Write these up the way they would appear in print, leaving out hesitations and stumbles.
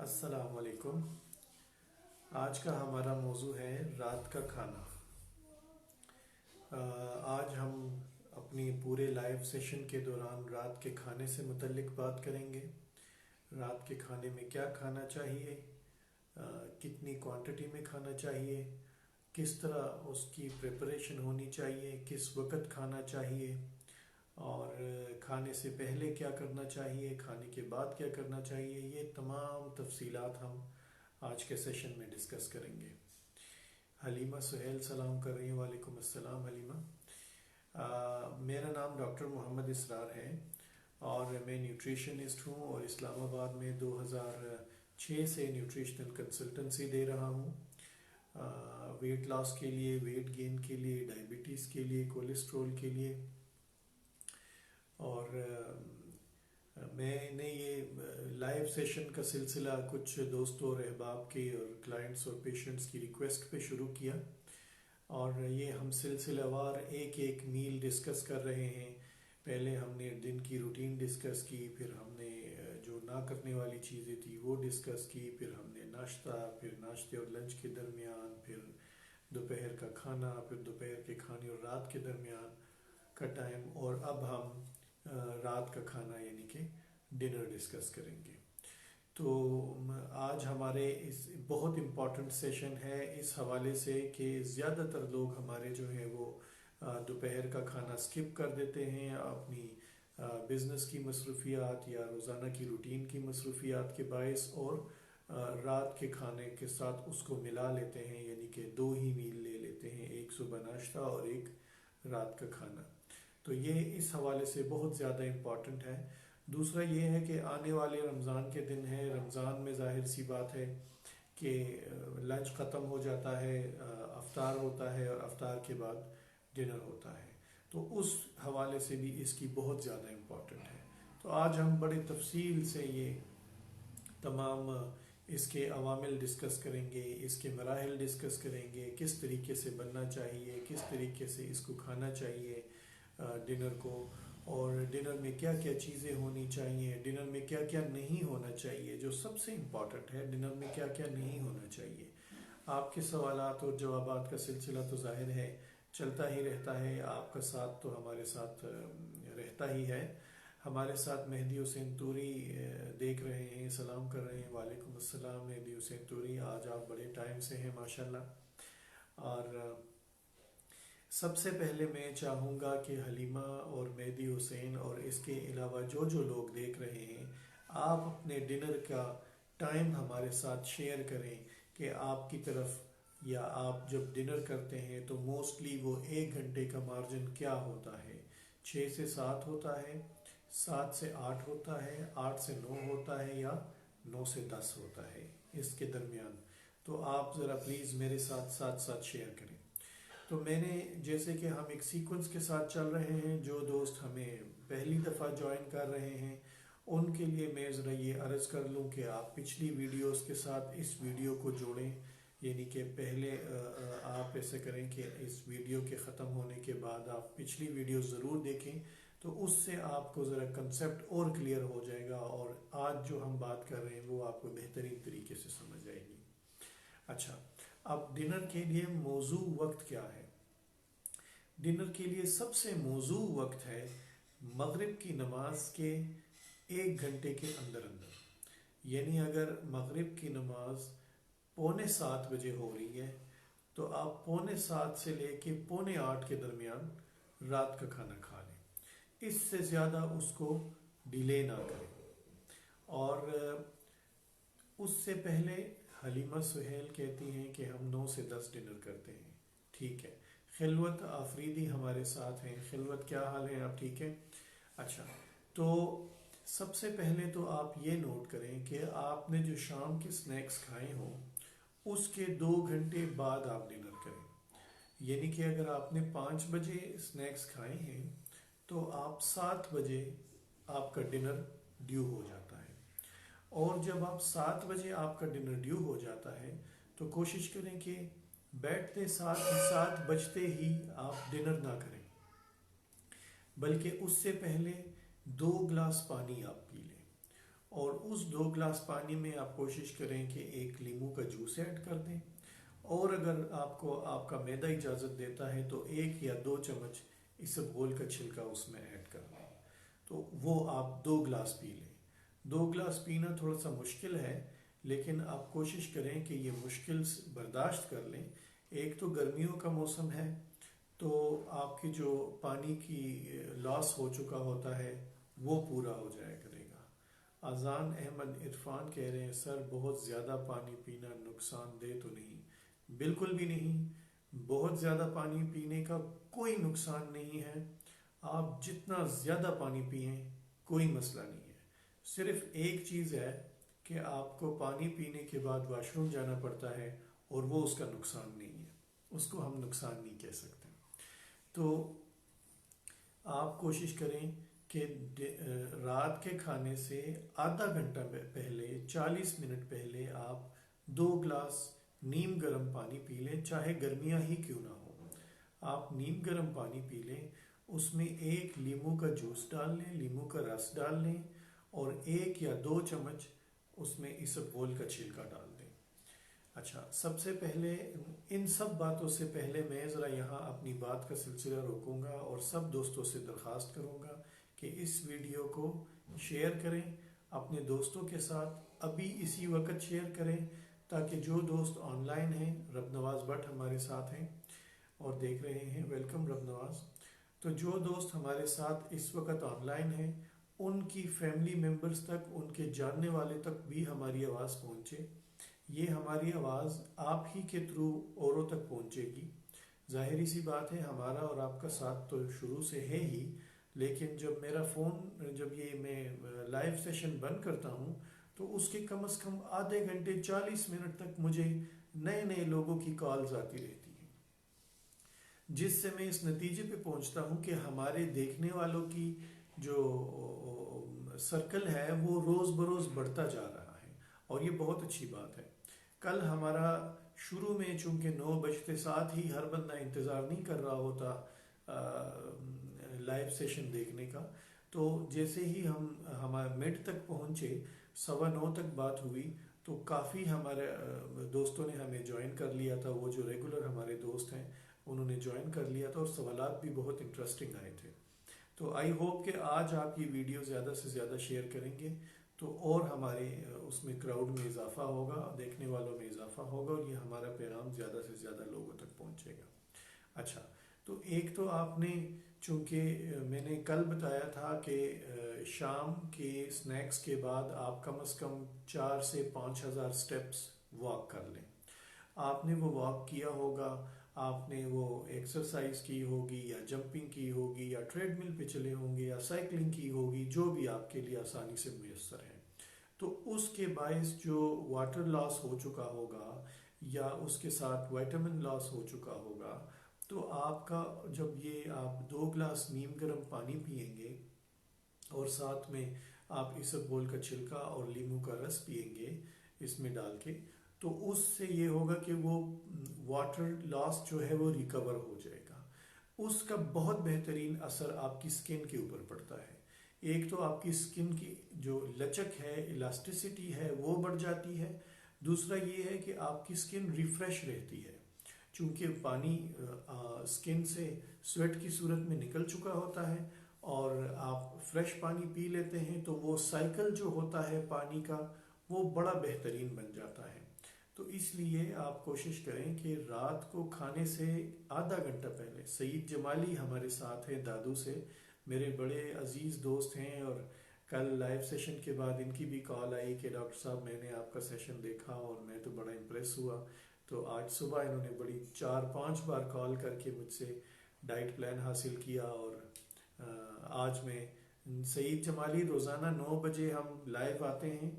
السلام علیکم۔ آج کا ہمارا موضوع ہے رات کا کھانا۔ آج ہم اپنی پورے لائیو سیشن کے دوران رات کے کھانے سے متعلق بات کریں گے۔ رات کے کھانے میں کیا کھانا چاہیے، کتنی کوانٹٹی میں کھانا چاہیے، کس طرح اس کی پریپریشن ہونی چاہیے، کس وقت کھانا چاہیے، اور کھانے سے پہلے کیا کرنا چاہیے، کھانے کے بعد کیا کرنا چاہیے، یہ تمام تفصیلات ہم آج کے سیشن میں ڈسکس کریں گے۔ حلیمہ سہیل سلام کر رہی ہیں۔ وعلیکم السلام حلیمہ۔ میرا نام ڈاکٹر محمد اسرار ہے اور میں نیوٹریشنسٹ ہوں اور اسلام آباد میں 2006 سے نیوٹریشنل کنسلٹنسی دے رہا ہوں، ویٹ لاس کے لیے، ویٹ گین کے لیے، ڈائبٹیز کے لیے، کولیسٹرول کے لیے۔ اور میں نے یہ لائیو سیشن کا سلسلہ کچھ دوستوں اور احباب کے اور کلائنٹس اور پیشنٹس کی ریکویسٹ پہ شروع کیا، اور یہ ہم سلسلہ وار ایک ایک میل ڈسکس کر رہے ہیں۔ پہلے ہم نے دن کی روٹین ڈسکس کی، پھر ہم نے جو نہ کرنے والی چیزیں تھی وہ ڈسکس کی، پھر ہم نے ناشتہ، پھر ناشتے اور لنچ کے درمیان، پھر دوپہر کا کھانا، پھر دوپہر کے کھانے اور رات کے درمیان کا ٹائم، اور اب ہم رات کا کھانا یعنی کہ ڈنر ڈسکس کریں گے۔ تو آج ہمارے اس بہت امپورٹنٹ سیشن ہے اس حوالے سے کہ زیادہ تر لوگ ہمارے جو ہیں وہ دوپہر کا کھانا سکپ کر دیتے ہیں اپنی بزنس کی مصروفیات یا روزانہ کی روٹین کی مصروفیات کے باعث، اور رات کے کھانے کے ساتھ اس کو ملا لیتے ہیں، یعنی کہ دو ہی میل لے لیتے ہیں، ایک صبح ناشتہ اور ایک رات کا کھانا۔ تو یہ اس حوالے سے بہت زیادہ امپورٹنٹ ہے۔ دوسرا یہ ہے کہ آنے والے رمضان کے دن ہے، رمضان میں ظاہر سی بات ہے کہ لنچ ختم ہو جاتا ہے، افطار ہوتا ہے، اور افطار کے بعد ڈنر ہوتا ہے، تو اس حوالے سے بھی اس کی بہت زیادہ امپورٹنٹ ہے۔ تو آج ہم بڑے تفصیل سے یہ تمام اس کے عوامل ڈسکس کریں گے، اس کے مراحل ڈسکس کریں گے، کس طریقے سے بننا چاہیے، کس طریقے سے اس کو کھانا چاہیے ڈنر کو، اور ڈنر میں کیا کیا چیزیں ہونی چاہیے، ڈنر میں کیا کیا نہیں ہونا چاہیے، جو سب سے امپورٹنٹ ہے ڈنر میں کیا کیا نہیں ہونا چاہیے۔ آپ کے سوالات اور جوابات کا سلسلہ تو ظاہر ہے چلتا ہی رہتا ہے، آپ کا ساتھ تو ہمارے ساتھ رہتا ہی ہے۔ ہمارے ساتھ مہدی حسین توری دیکھ رہے ہیں، سلام کر رہے ہیں۔ وعلیکم السلام مہدی حسین توری، آج آپ بڑے ٹائم سے ہیں ماشاءاللہ۔ اور سب سے پہلے میں چاہوں گا کہ حلیمہ اور مہدی حسین اور اس کے علاوہ جو جو لوگ دیکھ رہے ہیں، آپ اپنے ڈنر کا ٹائم ہمارے ساتھ شیئر کریں کہ آپ کی طرف، یا آپ جب ڈنر کرتے ہیں تو موسٹلی وہ 1 گھنٹے کا مارجن کیا ہوتا ہے؟ 6 سے 7 ہوتا ہے، 7 سے 8 ہوتا ہے، 8 سے 9 ہوتا ہے، یا 9 سے 10 ہوتا ہے، اس کے درمیان؟ تو آپ ذرا پلیز میرے ساتھ ساتھ ساتھ شیئر کریں۔ تو میں نے جیسے کہ ہم ایک سیکوینس کے ساتھ چل رہے ہیں، جو دوست ہمیں پہلی دفعہ جوائن کر رہے ہیں ان کے لیے میں ذرا یہ عرض کر لوں کہ آپ پچھلی ویڈیوز کے ساتھ اس ویڈیو کو جوڑیں، یعنی کہ پہلے آپ ایسے کریں کہ اس ویڈیو کے ختم ہونے کے بعد آپ پچھلی ویڈیو ضرور دیکھیں، تو اس سے آپ کو ذرا کنسیپٹ اور کلیئر ہو جائے گا، اور آج جو ہم بات کر رہے ہیں وہ آپ کو بہترین طریقے سے سمجھ آئے گی۔ اچھا، اب ڈنر کے لیے موزوں وقت کیا ہے؟ ڈنر کے لیے سب سے موزوں وقت ہے مغرب کی نماز کے 1 گھنٹے کے اندر اندر، یعنی اگر مغرب کی نماز 6:45 ہو رہی ہے تو آپ 7:45 سے لے کے 7:45 کے درمیان رات کا کھانا کھا لیں، اس سے زیادہ اس کو ڈیلے نہ کریں۔ اور اس سے پہلے حلیمہ سہیل کہتی ہیں کہ ہم 9 سے 10 ڈنر کرتے ہیں، ٹھیک ہے۔ خلوت آفریدی ہمارے ساتھ ہیں۔ خلوت، کیا حال ہے؟ آپ ٹھیک ہیں؟ اچھا، تو سب سے پہلے تو آپ یہ نوٹ کریں کہ آپ نے جو شام کے سنیکس کھائے ہوں اس کے 2 گھنٹے بعد آپ ڈنر کریں، یعنی کہ اگر آپ نے 5 بجے سنیکس کھائے ہیں تو آپ 7 بجے آپ کا ڈنر ڈیو ہو جاتا ہے، اور جب آپ 7 بجے آپ کا ڈنر ڈیو ہو جاتا ہے تو کوشش کریں کہ بیٹھتے 7 بجتے ہی آپ ڈنر نہ کریں، بلکہ اس سے پہلے 2 گلاس پانی آپ پی لیں، اور اس 2 گلاس پانی میں آپ کوشش کریں کہ 1 لیمو کا جوس ایڈ کر دیں، اور اگر آپ کو آپ کا معدہ اجازت دیتا ہے تو 1 یا 2 چمچ اسبگول کا چھلکا اس میں ایڈ کر لیں، تو وہ آپ 2 گلاس پی لیں۔ 2 گلاس پینا تھوڑا سا مشکل ہے، لیکن آپ کوشش کریں کہ یہ مشکل برداشت کر لیں۔ ایک تو گرمیوں کا موسم ہے، تو آپ کی جو پانی کی لاس ہو چکا ہوتا ہے وہ پورا ہو جائے کرے گا۔ اذان احمد عرفان کہہ رہے ہیں سر بہت زیادہ پانی پینا نقصان دہ تو نہیں؟ بالکل بھی نہیں، بہت زیادہ پانی پینے کا کوئی نقصان نہیں ہے۔ آپ جتنا زیادہ پانی پئیں کوئی مسئلہ نہیں ہے، صرف ایک چیز ہے کہ آپ کو پانی پینے کے بعد واش روم جانا پڑتا ہے، اور وہ اس کا نقصان نہیں ہے، اس کو ہم نقصان نہیں کہہ سکتے۔ تو آپ کوشش کریں کہ رات کے کھانے سے آدھا گھنٹہ پہلے 40 منٹ پہلے آپ 2 گلاس نیم گرم پانی پی لیں، چاہے گرمیاں ہی کیوں نہ ہو۔ آپ نیم گرم پانی پی لیں، اس میں 1 لیمو کا جوس ڈال لیں، لیمو کا رس ڈال لیں، اور 1 یا 2 چمچ اس میں اسبگول کا چھلکا ڈال دیں۔ اچھا، سب سے پہلے ان سب باتوں سے پہلے میں ذرا یہاں اپنی بات کا سلسلہ روکوں گا اور سب دوستوں سے درخواست کروں گا کہ اس ویڈیو کو شیئر کریں اپنے دوستوں کے ساتھ، ابھی اسی وقت شیئر کریں، تاکہ جو دوست آن لائن ہیں، رب نواز بٹ ہمارے ساتھ ہیں اور دیکھ رہے ہیں، ویلکم رب نواز، تو جو دوست ہمارے ساتھ اس وقت آن لائن ہیں ان کی فیملی ممبرز تک، ان کے جاننے والے تک بھی ہماری آواز پہنچے۔ یہ ہماری آواز آپ ہی کے تھرو اوروں تک پہنچے گی۔ ظاہری سی بات ہے، ہمارا اور آپ کا ساتھ تو شروع سے ہے ہی، لیکن جب میرا فون، جب یہ میں لائیو سیشن بند کرتا ہوں تو اس کے کم از کم آدھے گھنٹے 40 منٹ تک مجھے نئے نئے لوگوں کی کالز آتی رہتی ہیں، جس سے میں اس نتیجے پہ پہنچتا ہوں کہ ہمارے دیکھنے والوں کی جو سرکل ہے وہ روز بروز بڑھتا جا رہا ہے، اور یہ بہت اچھی بات ہے۔ کل ہمارا شروع میں چونکہ 9 بجتے 7 ہی ہر بندہ انتظار نہیں کر رہا ہوتا لائیو سیشن دیکھنے کا، تو جیسے ہی ہم مڈ تک پہنچے، 9:15 تک بات ہوئی، تو کافی ہمارے دوستوں نے ہمیں جوائن کر لیا تھا، وہ جو ریگولر ہمارے دوست ہیں انہوں نے جوائن کر لیا تھا، اور سوالات بھی بہت انٹرسٹنگ آئے تھے۔ تو آئی ہوپ کہ آج آپ یہ ویڈیو زیادہ سے زیادہ شیئر کریں گے تو اور ہمارے اس میں کراؤڈ میں اضافہ ہوگا، دیکھنے والوں میں اضافہ ہوگا، اور یہ ہمارا پیغام زیادہ سے زیادہ لوگوں تک پہنچے گا۔ اچھا، تو ایک تو آپ نے، چونکہ میں نے کل بتایا تھا کہ شام کے سنیکس کے بعد آپ کم از کم 4 سے 5 ہزار سٹیپس واک کر لیں۔ آپ نے وہ واک کیا ہوگا، آپ نے وہ ایکسرسائز کی ہوگی، یا جمپنگ کی ہوگی، یا ٹریڈ مل پہ چلے ہوں گے، یا سائیکلنگ کی ہوگی، جو بھی آپ کے لیے آسانی سے میسر ہے، تو اس کے باعث جو واٹر لاس ہو چکا ہوگا یا اس کے ساتھ وائٹامن لاس ہو چکا ہوگا، تو آپ کا جب یہ آپ 2 گلاس نیم گرم پانی پئیں گے اور ساتھ میں آپ اسبگول کا چھلکا اور لیمو کا رس پئیں گے اس میں ڈال کے، تو اس سے یہ ہوگا کہ وہ واٹر لاس جو ہے وہ ریکور ہو جائے گا۔ اس کا بہت بہترین اثر آپ کی سکن کے اوپر پڑتا ہے۔ ایک تو آپ کی سکن کی جو لچک ہے، الاسٹیسٹی ہے، وہ بڑھ جاتی ہے۔ دوسرا یہ ہے کہ آپ کی سکن ریفریش رہتی ہے، چونکہ پانی سکن سے سویٹ کی صورت میں نکل چکا ہوتا ہے، اور آپ فریش پانی پی لیتے ہیں تو وہ سائیکل جو ہوتا ہے پانی کا وہ بڑا بہترین بن جاتا ہے۔ تو اس لیے آپ کوشش کریں کہ رات کو کھانے سے آدھا گھنٹہ پہلے، سعید جمالی ہمارے ساتھ ہیں دادو سے، میرے بڑے عزیز دوست ہیں، اور کل لائیو سیشن کے بعد ان کی بھی کال آئی کہ ڈاکٹر صاحب میں نے آپ کا سیشن دیکھا اور میں تو بڑا امپریس ہوا۔ تو آج صبح انہوں نے بڑی 4-5 بار کال کر کے مجھ سے ڈائٹ پلان حاصل کیا، اور آج میں سعید جمالی روزانہ 9 بجے ہم لائیو آتے ہیں،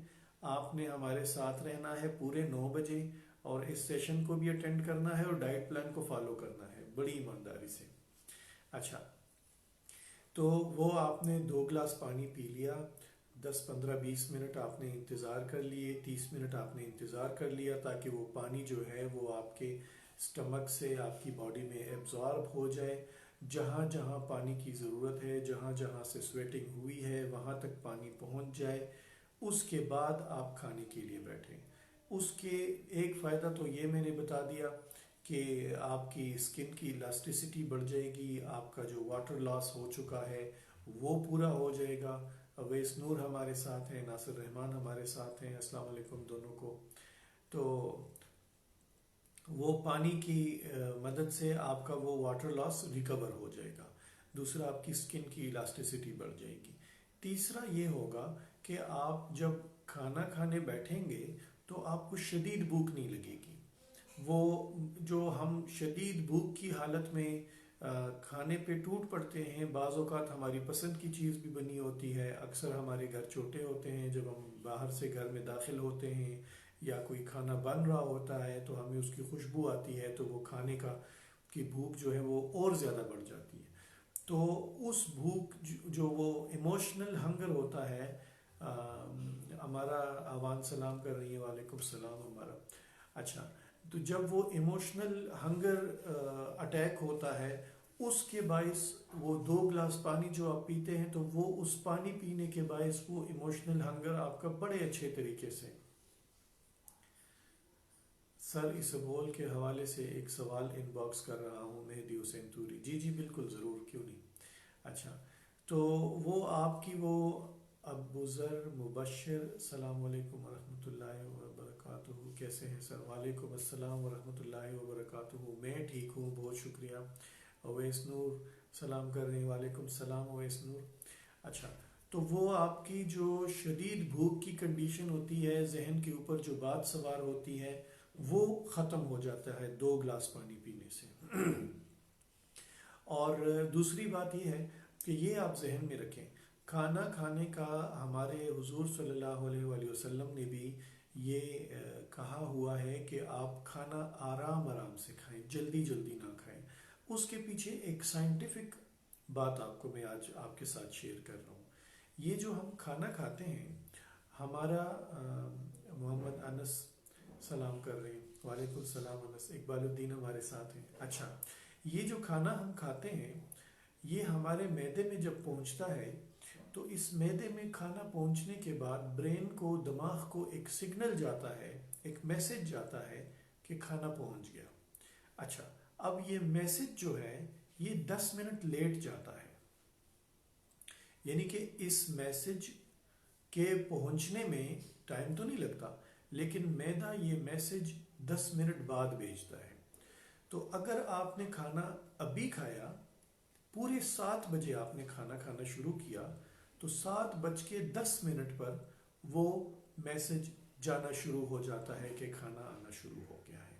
آپ نے ہمارے ساتھ رہنا ہے پورے 9 بجے، اور اس سیشن کو بھی اٹینڈ کرنا ہے اور ڈائٹ پلان کو فالو کرنا ہے بڑی ایمانداری سے۔ اچھا، تو وہ آپ نے 2 گلاس پانی پی لیا، 10-15-20 منٹ آپ نے انتظار کر لیے، 30 منٹ آپ نے انتظار کر لیا، تاکہ وہ پانی جو ہے وہ آپ کے سٹمک سے آپ کی باڈی میں ایبزارب ہو جائے۔ جہاں جہاں پانی کی ضرورت ہے، جہاں جہاں سے سویٹنگ ہوئی ہے، وہاں تک پانی پہنچ جائے۔ اس کے بعد آپ کھانے کے لیے بیٹھیں. اس کے ایک فائدہ تو یہ میں نے بتا دیا کہ آپ کی اسکن کی الاسٹیسٹی بڑھ جائے گی، آپ کا جو واٹر لاس ہو چکا ہے وہ پورا ہو جائے گا. اویس نور ہمارے ساتھ ہیں، ناصر رحمان ہمارے ساتھ ہیں، السلام علیکم دونوں کو. تو وہ پانی کی مدد سے آپ کا وہ واٹر لاس ریکور ہو جائے گا. دوسرا، آپ کی اسکن کی الاسٹیسٹی بڑھ جائے گی. تیسرا یہ ہوگا کہ آپ جب کھانا کھانے بیٹھیں گے تو آپ کو شدید بھوک نہیں لگے گی. وہ جو ہم شدید بھوک کی حالت میں کھانے پہ ٹوٹ پڑتے ہیں، بعض اوقات ہماری پسند کی چیز بھی بنی ہوتی ہے. اکثر ہمارے گھر چھوٹے ہوتے ہیں، جب ہم باہر سے گھر میں داخل ہوتے ہیں یا کوئی کھانا بن رہا ہوتا ہے تو ہمیں اس کی خوشبو آتی ہے تو وہ کھانے کی بھوک جو ہے وہ اور زیادہ بڑھ جاتی ہے. تو اس بھوک جو وہ ایموشنل ہنگر ہوتا ہے، ہمارا آوان سلام کر رہی ہے، وعلیکم السلام ہمارا. اچھا، تو جب وہ ایموشنل ہنگر اٹیک ہوتا ہے، اس کے باعث وہ 2 گلاس پانی جو آپ پیتے ہیں تو وہ اس پانی پینے کے باعث وہ ایموشنل ہنگر آپ کا بڑے اچھے طریقے سے. سر، اس بول کے حوالے سے ایک سوال ان باکس کر رہا ہوں، مہدی حسین توری. جی جی بالکل، ضرور، کیوں نہیں. اچھا، تو وہ آپ کی وہ ابو ذر مبشر، السلام علیکم ورحمۃ اللہ وبرکاتہ، کیسے ہیں سر؟ وعلیکم السلام ورحمۃ اللہ وبرکاتہ، میں ٹھیک ہوں، بہت شکریہ. اویس نور سلام کر رہے ہیں، وعلیکم السلام اویس نور. اچھا، تو وہ آپ کی جو شدید بھوک کی کنڈیشن ہوتی ہے، ذہن کے اوپر جو بات سوار ہوتی ہے، وہ ختم ہو جاتا ہے 2 گلاس پانی پینے سے. اور دوسری بات یہ ہے کہ یہ آپ ذہن میں رکھیں، کھانا کھانے کا ہمارے حضور صلی اللہ علیہ وآلہ وسلم نے بھی یہ کہا ہوا ہے کہ آپ کھانا آرام آرام سے کھائیں، جلدی جلدی نہ کھائیں. اس کے پیچھے ایک سائنٹیفک بات آپ کو میں آج آپ کے ساتھ شیئر کر رہا ہوں. یہ جو ہم کھانا کھاتے ہیں، ہمارا محمد انس سلام کر رہے ہیں، وعلیکم السلام انس. اقبال الدین ہمارے ساتھ ہیں. اچھا، یہ جو کھانا ہم کھاتے ہیں یہ ہمارے معدے میں جب پہنچتا ہے تو اس معدے میں کھانا پہنچنے کے بعد برین کو، دماغ کو ایک سگنل جاتا ہے، ایک میسج جاتا ہے کہ کھانا پہنچ گیا. اچھا، اب یہ میسج جو ہے یہ 10 منٹ لیٹ جاتا ہے، یعنی کہ اس میسج کے پہنچنے میں ٹائم تو نہیں لگتا، لیکن معدہ یہ میسج 10 منٹ بعد بھیجتا ہے. تو اگر آپ نے کھانا ابھی کھایا، پورے 7 بجے آپ نے کھانا کھانا شروع کیا، تو 7:10 پر وہ میسج جانا شروع ہو جاتا ہے کہ کھانا آنا شروع ہو گیا ہے.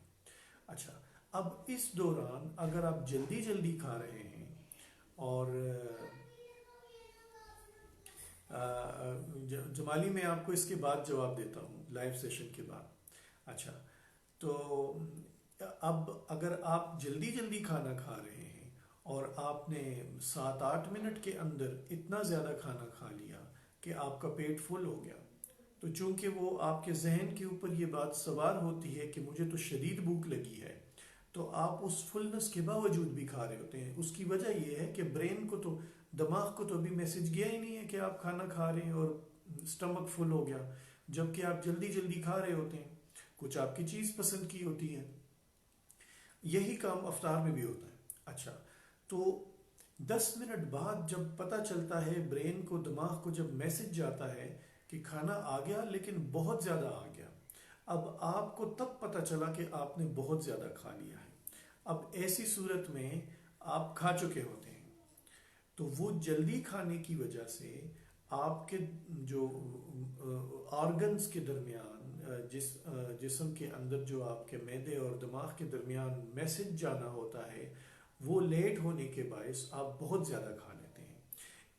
اچھا، اب اس دوران اگر آپ جلدی جلدی کھا رہے ہیں اور جمالی، میں آپ کو اس کے بعد جواب دیتا ہوں لائیو سیشن کے بعد. اچھا، تو اب اگر آپ جلدی جلدی کھانا کھا رہے ہیں اور آپ نے 7-8 منٹ کے اندر اتنا زیادہ کھانا کھا لیا کہ آپ کا پیٹ فل ہو گیا، تو چونکہ وہ آپ کے ذہن کے اوپر یہ بات سوار ہوتی ہے کہ مجھے تو شدید بھوک لگی ہے، تو آپ اس فلنس کے باوجود بھی کھا رہے ہوتے ہیں. اس کی وجہ یہ ہے کہ برین کو تو، دماغ کو تو ابھی میسج گیا ہی نہیں ہے کہ آپ کھانا کھا رہے ہیں اور سٹمک فل ہو گیا، جبکہ آپ جلدی جلدی کھا رہے ہوتے ہیں، کچھ آپ کی چیز پسند کی ہوتی ہے. یہی کام افطار میں بھی ہوتا ہے. اچھا، تو 10 منٹ بعد جب پتہ چلتا ہے برین کو، دماغ کو، جب میسج جاتا ہے کہ کھانا آ گیا لیکن بہت زیادہ آ گیا، اب آپ کو تب پتہ چلا کہ آپ نے بہت زیادہ کھا لیا ہے. اب ایسی صورت میں آپ کھا چکے ہوتے ہیں، تو وہ جلدی کھانے کی وجہ سے آپ کے جو آرگنز کے درمیان، جسم کے اندر جو آپ کے معدے اور دماغ کے درمیان میسج جانا ہوتا ہے، وہ لیٹ ہونے کے باعث آپ بہت زیادہ کھا لیتے ہیں.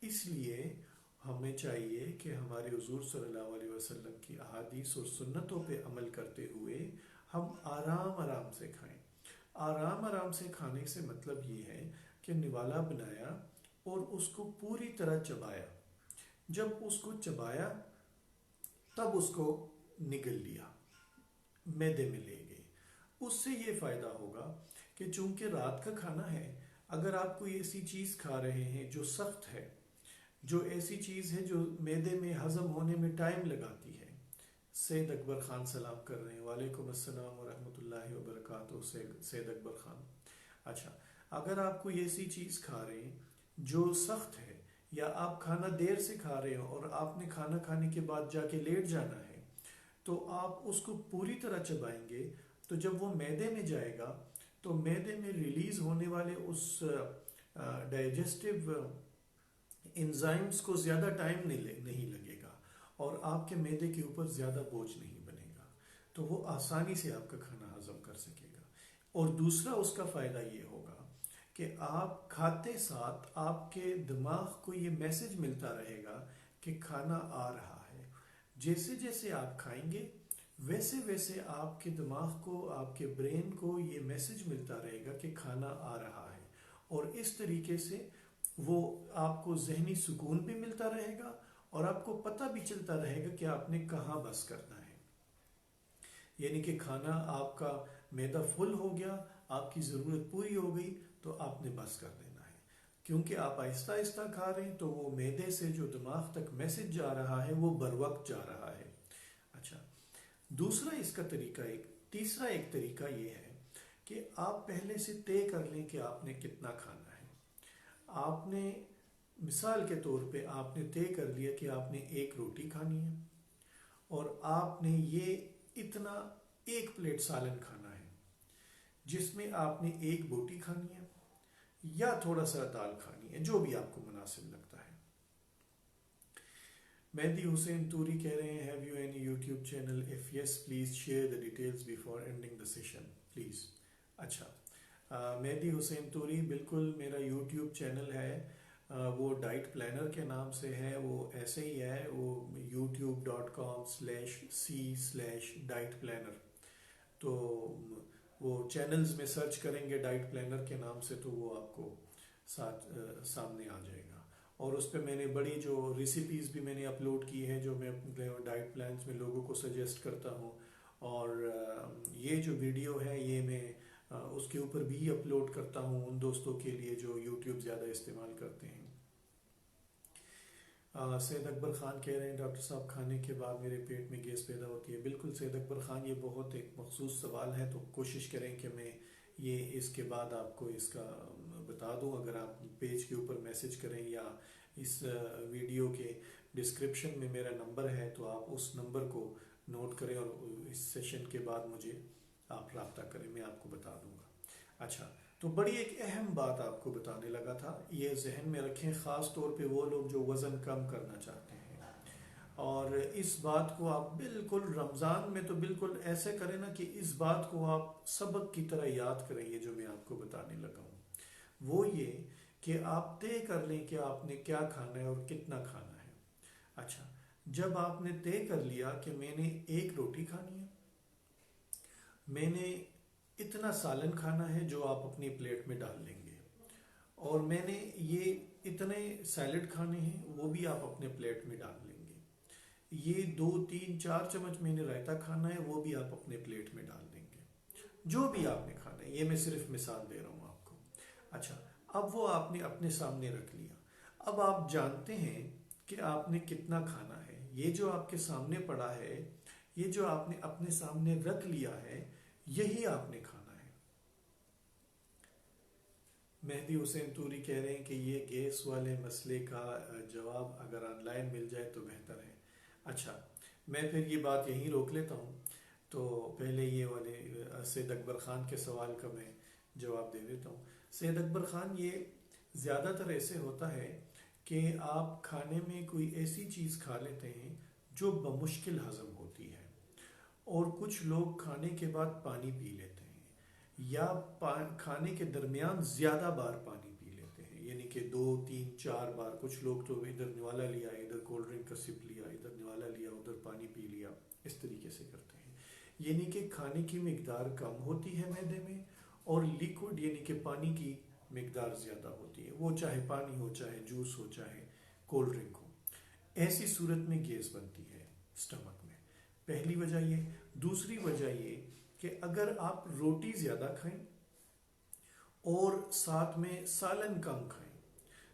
اس لیے ہمیں چاہیے کہ ہمارے حضور صلی اللہ علیہ وسلم کی احادیث اور سنتوں پہ عمل کرتے ہوئے ہم آرام آرام سے کھائیں. آرام آرام سے کھانے سے مطلب یہ ہے کہ نوالا بنایا اور اس کو پوری طرح چبایا. جب اس کو چبایا تب اس کو نگل لیا، معدے میں لے گئے. اس سے یہ فائدہ ہوگا کہ چونکہ رات کا کھانا ہے، اگر آپ کوئی ایسی چیز کھا رہے ہیں جو سخت ہے، جو ایسی چیز ہے جو معدے میں ہضم ہونے میں ٹائم لگاتی ہے. سید اکبر خان سلام کر رہے ہیں. وعلیکم السلام ورحمۃ اللہ وبرکاتہ سید اکبر خان. اچھا، اگر آپ کوئی ایسی چیز کھا رہے ہیں جو سخت ہے، یا آپ کھانا دیر سے کھا رہے ہو اور آپ نے کھانا کھانے کے بعد جا کے لیٹ جانا ہے، تو آپ اس کو پوری طرح چبائیں گے، تو جب وہ معدے میں جائے گا تو معدے میں ریلیز ہونے والے اس ڈائجسٹو انزائمز کو زیادہ ٹائم نہیں لگے گا، اور آپ کے معدے کے اوپر زیادہ بوجھ نہیں بنے گا، تو وہ آسانی سے آپ کا کھانا ہضم کر سکے گا. اور دوسرا اس کا فائدہ یہ ہوگا کہ آپ کھاتے ساتھ آپ کے دماغ کو یہ میسج ملتا رہے گا کہ کھانا آ رہا ہے. جیسے جیسے آپ کھائیں گے ویسے ویسے آپ کے دماغ کو، آپ کے برین کو یہ میسج ملتا رہے گا کہ کھانا آ رہا ہے، اور اس طریقے سے وہ آپ کو ذہنی سکون بھی ملتا رہے گا، اور آپ کو پتہ بھی چلتا رہے گا کہ آپ نے کہاں بس کرنا ہے. یعنی کہ کھانا آپ کا معدہ فل ہو گیا، آپ کی ضرورت پوری ہو گئی، تو آپ نے بس کر دینا ہے. کیونکہ آپ آہستہ آہستہ کھا رہے ہیں تو وہ معدے سے جو دماغ تک میسج جا رہا ہے وہ بر وقت جا رہا ہے. اچھا، دوسرا اس کا طریقہ تیسرا ایک طریقہ یہ ہے کہ آپ پہلے سے طے کر لیں کہ آپ نے کتنا کھانا ہے. آپ نے مثال کے طور پہ آپ نے طے کر لیا کہ آپ نے ایک روٹی کھانی ہے، اور آپ نے یہ اتنا ایک پلیٹ سالن کھانا ہے، جس میں آپ نے ایک بوٹی کھانی ہے یا تھوڑا سا دال کھانی ہے، جو بھی آپ کو مناسب لگتا ہے. مہدی حسین توری کہہ رہے ہیں have you any YouTube channel? If yes please share the details before ending the session please. اچھا، مہدی حسین توری، بالکل میرا یوٹیوب چینل ہے، وہ ڈائٹ پلانر کے نام سے ہے، وہ ایسے ہی ہے، وہ youtube.com/c/diet planner. تو وہ چینلز میں سرچ کریں گے ڈائٹ پلانر کے نام سے تو وہ آپ کو سامنے آ جائے گا. اور اس پہ میں نے بڑی جو ریسیپیز بھی میں نے اپلوڈ کی ہیں جو میں اپنے ڈائٹ پلانز میں لوگوں کو سجیسٹ کرتا ہوں. اور یہ جو ویڈیو ہے یہ میں اس کے اوپر بھی اپلوڈ کرتا ہوں ان دوستوں کے لیے جو یوٹیوب زیادہ استعمال کرتے ہیں. سید اکبر خان کہہ رہے ہیں ڈاکٹر صاحب کھانے کے بعد میرے پیٹ میں گیس پیدا ہوتی ہے. بالکل سید اکبر خان، یہ بہت ایک مخصوص سوال ہے، تو کوشش کریں کہ میں یہ اس کے بعد آپ کو اس کا بتا دوں. اگر آپ پیج کے اوپر میسج کریں یا اس ویڈیو کے ڈسکرپشن میں میرا نمبر ہے تو آپ اس نمبر کو نوٹ کریں اور اس سیشن کے بعد مجھے آپ رابطہ کریں، میں آپ کو بتا دوں گا. اچھا، تو بڑی ایک اہم بات آپ کو بتانے لگا تھا، یہ ذہن میں رکھیں، خاص طور پہ وہ لوگ جو وزن کم کرنا چاہتے ہیں. اور اس بات کو آپ بالکل رمضان میں تو بالکل ایسے کریں نا کہ اس بات کو آپ سبق کی طرح یاد کریں. یہ جو میں آپ کو بتانے لگا ہوں وہ یہ کہ آپ طے کر لیں کہ آپ نے کیا کھانا ہے اور کتنا کھانا ہے. اچھا، جب آپ نے طے کر لیا کہ میں نے ایک روٹی کھانی ہے، میں نے اتنا سالن کھانا ہے جو آپ اپنی پلیٹ میں ڈال لیں گے، اور میں نے یہ اتنے سیلڈ کھانے ہیں وہ بھی آپ اپنے پلیٹ میں ڈال لیں گے، یہ 2 3 4 چمچ میں نے رائتا کھانا ہے وہ بھی آپ اپنے پلیٹ میں ڈال دیں گے، جو بھی آپ نے کھانا ہے. یہ میں صرف مثال دے رہا ہوں آپ کو. اچھا، اب وہ آپ نے اپنے سامنے رکھ لیا. اب آپ جانتے ہیں کہ آپ نے کتنا کھانا ہے. یہ جو آپ کے سامنے پڑا ہے، یہ جو آپ نے اپنے سامنے رکھ لیا ہے، یہی آپ نے کھانا ہے. مہدی حسین توری کہہ رہے ہیں کہ یہ گیس والے مسئلے کا جواب اگر آن لائن مل جائے تو بہتر ہے. اچھا، میں پھر یہ بات یہیں روک لیتا ہوں. تو پہلے یہ والے سید اکبر خان کے سوال کا میں جواب دے دیتا ہوں. سید اکبر خان، یہ زیادہ تر ایسے ہوتا ہے کہ آپ کھانے میں کوئی ایسی چیز کھا لیتے ہیں جو بمشکل ہضم ہوتی ہے، اور کچھ لوگ کھانے کے بعد پانی پی لیتے ہیں، یا کھانے کے درمیان زیادہ بار پانی پی لیتے ہیں، یعنی کہ 2 3 4 بار. کچھ لوگ تو ادھر نوالا لیا، ادھر کولڈ ڈرنک کا سپ لیا، ادھر نوالا لیا، ادھر پانی پی لیا، اس طریقے سے کرتے ہیں. یعنی کہ کھانے کی مقدار کم ہوتی ہے معدے میں، اور لیکوڈ یعنی کہ پانی کی مقدار زیادہ ہوتی ہے، وہ چاہے پانی ہو، چاہے جوس ہو، چاہے کولڈ ڈرنک ہو. ایسی صورت میں گیس بنتی ہے سٹمک میں. پہلی وجہ یہ. دوسری وجہ یہ کہ اگر آپ روٹی زیادہ کھائیں اور ساتھ میں سالن کم کھائیں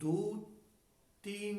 2-3,